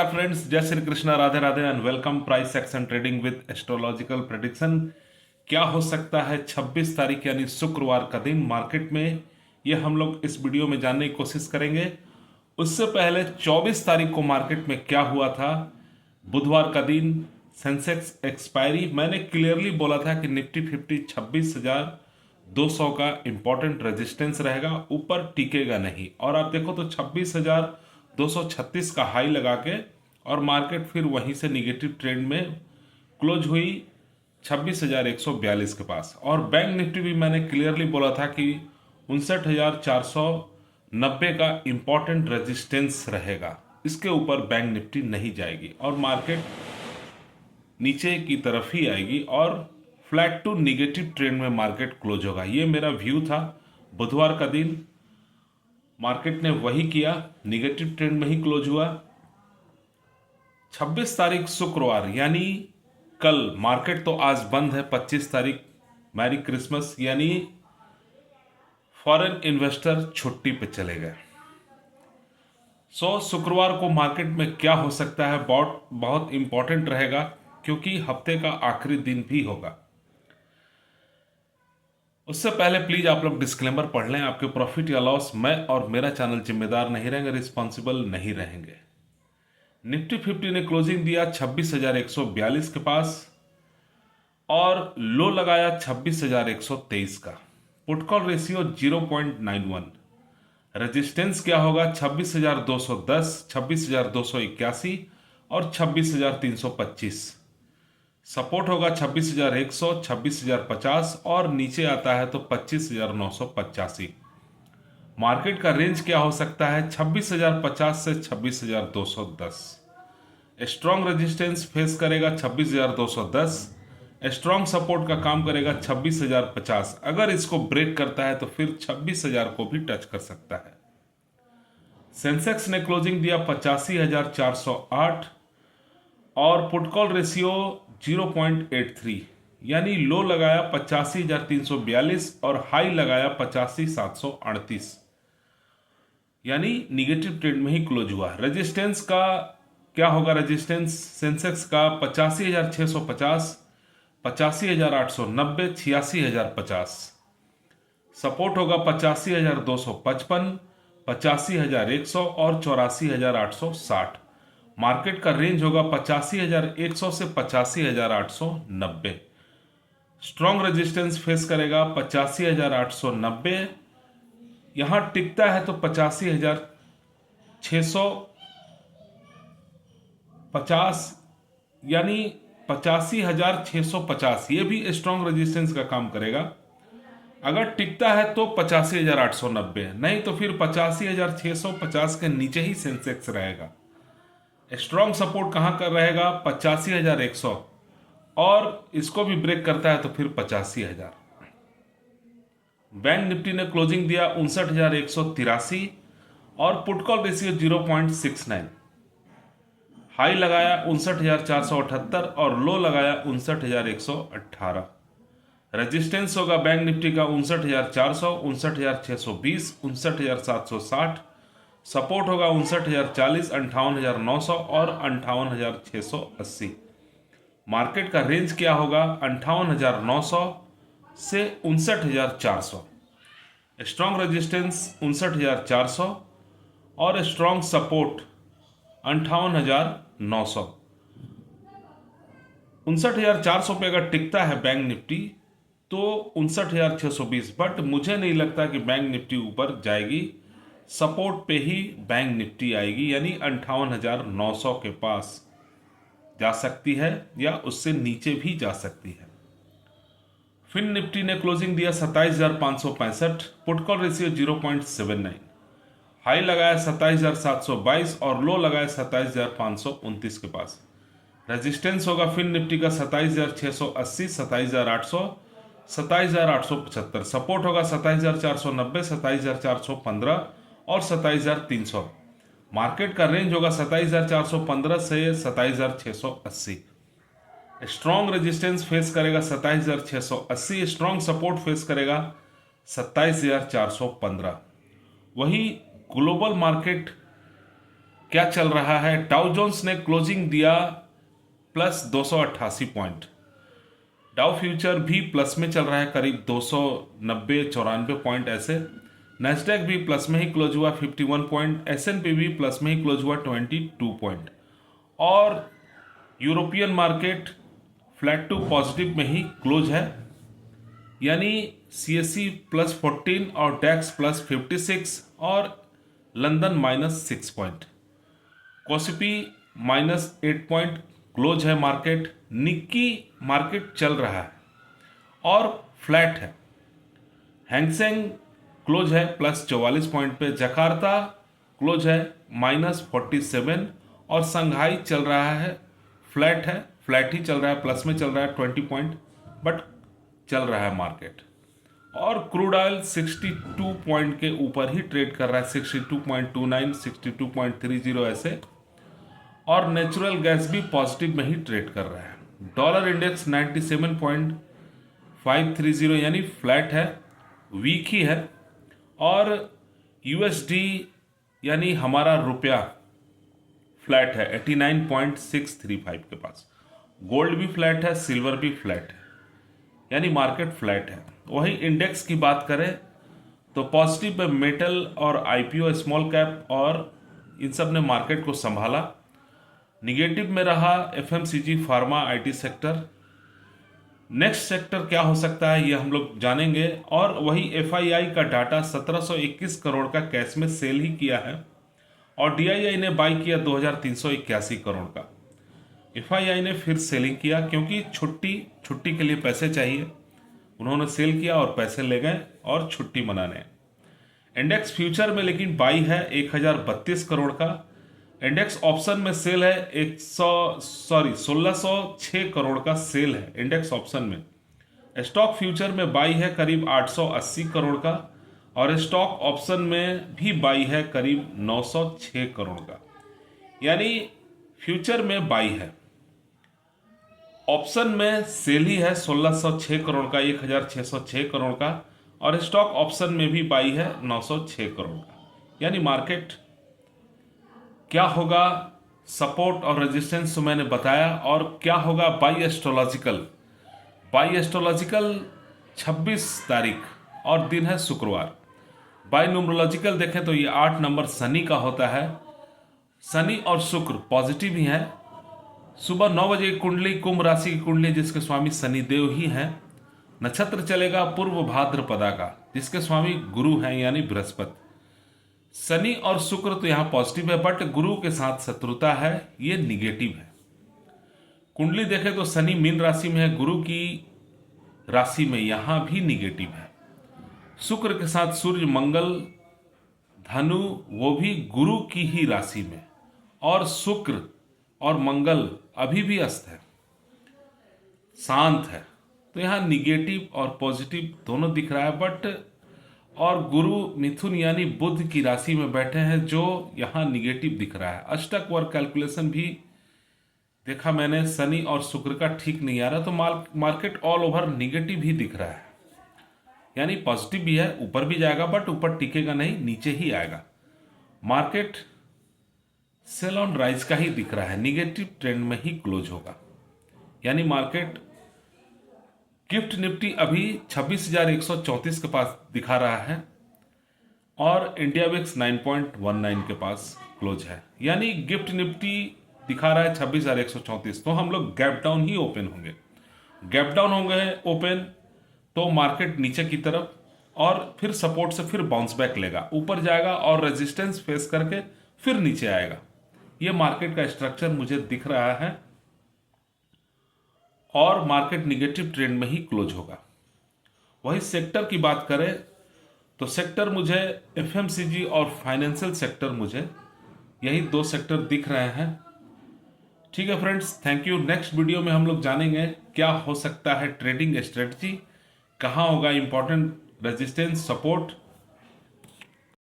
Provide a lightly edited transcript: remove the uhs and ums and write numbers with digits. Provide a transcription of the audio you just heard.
Friends, जय Shri Krishna, Radhe Radhe and welcome price action trading with astrological prediction. क्या हो सकता है 26 तारीख यानी शुक्रवार का दिन मार्केट में, ये हम लोग इस वीडियो में जानने की कोशिश करेंगे। उससे पहले 24 तारीख को मार्केट में क्या हुआ था, बुधवार का दिन सेंसेक्स एक्सपायरी। मैंने क्लियरली बोला था कि निफ्टी 50 26,200 का इंपॉर्टेंट रेजिस्टेंस रहेगा, ऊपर टिकेगा नहीं। और आप देखो तो 26,236 का हाई लगा के और मार्केट फिर वहीं से निगेटिव ट्रेंड में क्लोज हुई 26,142 के पास। और बैंक निफ्टी भी मैंने क्लियरली बोला था कि 59,490 का इंपॉर्टेंट रेजिस्टेंस रहेगा, इसके ऊपर बैंक निफ्टी नहीं जाएगी और मार्केट नीचे की तरफ ही आएगी और फ्लैट टू निगेटिव ट्रेंड में मार्केट क्लोज होगा। ये मेरा व्यू था। बुधवार का दिन मार्केट ने वही किया, निगेटिव ट्रेंड में ही क्लोज हुआ। 26 तारीख शुक्रवार यानी कल, मार्केट तो आज बंद है। 25 तारीख मैरी क्रिसमस यानी फॉरेन इन्वेस्टर छुट्टी पे चले गए। शुक्रवार को मार्केट में क्या हो सकता है, बहुत इंपॉर्टेंट रहेगा क्योंकि हफ्ते का आखिरी दिन भी होगा। उससे पहले प्लीज आप लोग डिस्क्लेमर पढ़ लें। आपके प्रॉफिट या लॉस मैं और मेरा चैनल जिम्मेदार नहीं रहेंगे, रिस्पॉन्सिबल नहीं रहेंगे। निफ्टी 50 ने क्लोजिंग दिया 26,142 के पास और लो लगाया 26,123 का। Put call ratio 0.91। रेजिस्टेंस क्या होगा 26,210, 26,281 और 26,325। सपोर्ट होगा 26,100, 26,050 और नीचे आता है तो 25,985। मार्केट का रेंज क्या हो सकता है 26,050 से 26,210। स्ट्रॉन्ग रेजिस्टेंस फेस करेगा 26,210, स्ट्रॉन्ग सपोर्ट का काम करेगा 26,050। अगर इसको ब्रेक करता है तो फिर 26,000 को भी टच कर सकता है। सेंसेक्स ने क्लोजिंग दिया 85,408 और पुट कॉल रेशियो 0.83 यानी लो लगाया 85,342 और हाई लगाया 85,738 यानी निगेटिव ट्रेंड में ही क्लोज हुआ। रेजिस्टेंस का क्या होगा, रेजिस्टेंस सेंसेक्स का 85,650, 85,890, 86,050। सपोर्ट होगा 85,255, 85,100 और 84,860। मार्केट का रेंज होगा 85,100 से 85,890। स्ट्रॉन्ग रेजिस्टेंस फेस करेगा 85,890, यहां टिकता है तो 85,650 यानी 85,650 ये भी स्ट्रॉन्ग रेजिस्टेंस का काम करेगा। अगर टिकता है तो 85,890, नहीं तो फिर 85,650 के नीचे ही सेंसेक्स रहेगा। स्ट्रॉन्ग सपोर्ट कहां कर रहेगा 85,100 और इसको भी ब्रेक करता है तो फिर 85,000। बैंक निफ्टी ने क्लोजिंग दिया 59,183 और पुट कॉल रेशियो 0.69। हाई लगाया 59,478 और लो लगाया 59,118। रेजिस्टेंस होगा बैंक निफ्टी का 59,400, 59,620, 59,760। सपोर्ट होगा 59,040, 58,900 और 58,680। मार्केट का रेंज क्या होगा 58,900 से 59,400। स्ट्रॉन्ग रेजिस्टेंस 59,400 और स्ट्रॉन्ग सपोर्ट 58,900। 59,400 पे अगर टिकता है बैंक निफ्टी तो 59,620, बट मुझे नहीं लगता कि बैंक निफ्टी ऊपर जाएगी। सपोर्ट पे ही बैंक निफ्टी आएगी यानी 58,900 के पास जा सकती है या उससे नीचे भी जा सकती है। फिन निफ्टी ने क्लोजिंग दिया 27,565, पुट कॉल रेशियो 0.79। हाई लगाया 27,722 और लो लगाया 27,529 के पास। रेजिस्टेंस होगा फिन निफ्टी का 27,680, 27,800, 27,875। सपोर्ट होगा 27,490, 27,415 और 27,300। मार्केट का रेंज होगा 27,415 से 27,680। स्ट्रॉन्ग रेजिस्टेंस फेस करेगा 27,680, स्ट्रॉन्ग सपोर्ट फेस करेगा 27,415। वही ग्लोबल मार्केट क्या चल रहा है? डाउ जोन्स ने क्लोजिंग दिया प्लस 288 पॉइंट। डाउ फ्यूचर भी प्लस में चल रहा है, करीब 290-94 पॉइंट ऐसे। नैस्डैक भी प्लस में ही क्लोज हुआ 51 पॉइंट। एसएनपी भी प्लस में ही क्लोज हुआ 22 पॉइंट। और European market flat to positive में ही क्लोज है, यानी सीएसई प्लस 14 और डैक्स प्लस 56 और लंदन -6 पॉइंट। कोसिपी -8 पॉइंट क्लोज है मार्केट। निक्की मार्केट चल रहा है और फ्लैट है। हैंगसेंग क्लोज है प्लस 44 पॉइंट पे। जकार्ता क्लोज है -47 और संघाई चल रहा है, फ्लैट है, फ्लैट ही चल रहा है, प्लस में चल रहा है 20 पॉइंट, बट चल रहा है मार्केट। और क्रूड ऑयल 62 पॉइंट के ऊपर ही ट्रेड कर रहा है, 62.29, 62.30 ऐसे। और नेचुरल गैस भी पॉजिटिव में ही ट्रेड कर रहा है। डॉलर इंडेक्स 97.530 यानी फ्लैट है, वीक ही है। और यूएसडी यानी हमारा रुपया फ्लैट है 89.635 के पास। गोल्ड भी फ्लैट है, सिल्वर भी फ्लैट है, यानी मार्केट फ्लैट है। वही इंडेक्स की बात करें तो पॉजिटिव में मेटल और आईपीओ स्मॉल कैप और इन सब ने मार्केट को संभाला। निगेटिव में रहा FMCG, pharma, IT sector. Next sector क्या हो सकता है ये हम लोग जानेंगे। और वही एफआईआई का डाटा 1721 करोड़ का कैश में सेल ही किया है और डीआईआई ने बाई किया 2381 करोड़ का। एफआईआई ने फिर सेलिंग किया क्योंकि छुट्टी के लिए पैसे चाहिए, उन्होंने सेल किया और पैसे ले गए और छुट्टी मनाने। इंडेक्स फ्यूचर में लेकिन बाई है 1032 करोड़ का। इंडेक्स ऑप्शन में सेल है 1606 करोड़ का सेल है इंडेक्स ऑप्शन में। स्टॉक फ्यूचर में बाई है करीब 880 करोड़ का और स्टॉक ऑप्शन में भी बाई है करीब 906 करोड़ का, यानी फ्यूचर में बाई है। ऑप्शन में सेल ही है 1606 करोड़ का, 1606 करोड़ का। और स्टॉक ऑप्शन में भी बाई है 906 करोड़ का, यानी मार्केट क्या होगा, सपोर्ट और रेजिस्टेंस तो मैंने बताया। और क्या होगा बाई एस्ट्रोलॉजिकल 26 तारीख और दिन है शुक्रवार। बाई न्यूमरोलॉजिकल देखें तो ये 8 नंबर शनि का होता है। शनि और शुक्र पॉजिटिव ही है। सुबह 9 बजे की कुंडली कुंभ राशि की कुंडली जिसके स्वामी शनिदेव ही हैं। नक्षत्र चलेगा पूर्व भाद्रपदा का जिसके स्वामी गुरु हैं यानी बृहस्पति। शनि और शुक्र तो यहाँ पॉजिटिव है, बट गुरु के साथ शत्रुता है, ये निगेटिव है। कुंडली देखें तो शनि मीन राशि में है, गुरु की राशि में यहां भी निगेटिव है। शुक्र के साथ सूर्य मंगल धनु, वो भी गुरु की ही राशि में। और शुक्र और मंगल अभी भी अस्त है, शांत है। तो यहाँ निगेटिव और पॉजिटिव दोनों दिख रहा है, बट और गुरु मिथुन यानी बुध की राशि में बैठे हैं जो यहाँ निगेटिव दिख रहा है। अष्टक वर्ग कैलकुलेशन भी देखा मैंने, शनि और शुक्र का ठीक नहीं आ रहा, तो मार्केट ऑल ओवर निगेटिव ही दिख रहा है। यानी पॉजिटिव भी है, ऊपर भी जाएगा बट ऊपर टिकेगा नहीं, नीचे ही आएगा। मार्केट सेल ऑन राइज का ही दिख रहा है, निगेटिव ट्रेंड में ही क्लोज होगा। यानी मार्केट गिफ्ट निफ्टी अभी 26,134 के पास दिखा रहा है और इंडिया विक्स 9.19 के पास क्लोज है। यानी गिफ्ट निफ्टी दिखा रहा है 26,134, तो हम लोग गैप डाउन ही ओपन होंगे। गैप डाउन होंगे ओपन तो मार्केट नीचे की तरफ और फिर सपोर्ट से फिर बाउंस बैक लेगा, ऊपर जाएगा और रेजिस्टेंस फेस करके फिर नीचे आएगा। ये मार्केट का स्ट्रक्चर मुझे दिख रहा है और मार्केट निगेटिव ट्रेंड में ही क्लोज होगा। वही सेक्टर की बात करें तो सेक्टर मुझे एफएमसीजी और फाइनेंशियल सेक्टर, मुझे यही 2 सेक्टर दिख रहे हैं। ठीक है friends, thank you. Next video में हम लोग जानेंगे क्या हो सकता है ट्रेडिंग स्ट्रेटजी, कहाँ होगा इंपॉर्टेंट रेजिस्टेंस, सपोर्ट